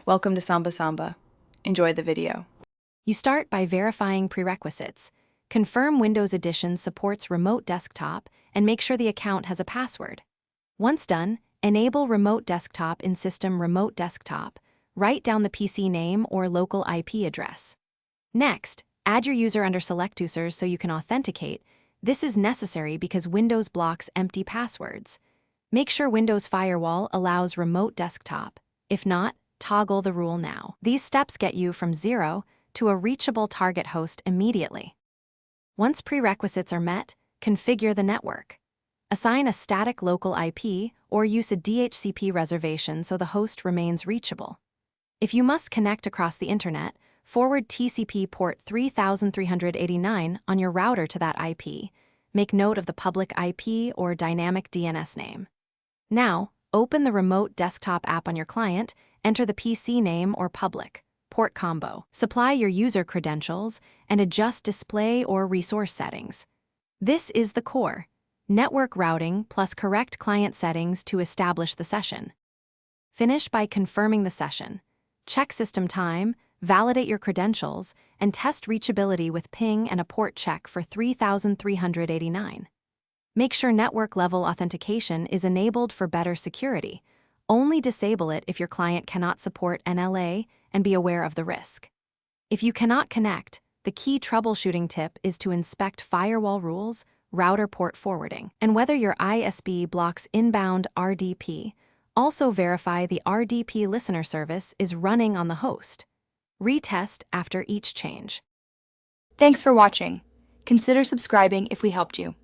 Welcome to Samba Samba. Enjoy the video. You start by verifying prerequisites. Confirm Windows Edition supports remote desktop and make sure the account has a password. Once done, enable remote desktop in System Remote Desktop. Write down the PC name or local IP address. Next, add your user under Select Users so you can authenticate. This is necessary because Windows blocks empty passwords. Make sure Windows Firewall allows remote desktop. If not, toggle the rule now. These steps get you from 0 to a reachable target host immediately. Once prerequisites are met, configure the network. Assign a static local IP or use a DHCP reservation so the host remains reachable. If you must connect across the internet, forward TCP port 3389 on your router to that IP. Make note of the public IP or dynamic DNS name. Now, open the remote desktop app on your client, enter the PC name or public port combo. Supply your user credentials and adjust display or resource settings. This is the core. Network routing plus correct client settings to establish the session. Finish by confirming the session. Check system time, validate your credentials, and test reachability with ping and a port check for 3389. Make sure network-level authentication is enabled for better security. Only disable it if your client cannot support NLA and be aware of the risk. If you cannot connect, the key troubleshooting tip is to inspect firewall rules, router port forwarding, and whether your ISP blocks inbound RDP. Also verify the RDP listener service is running on the host. Retest after each change. Thanks for watching. Consider subscribing if we helped you.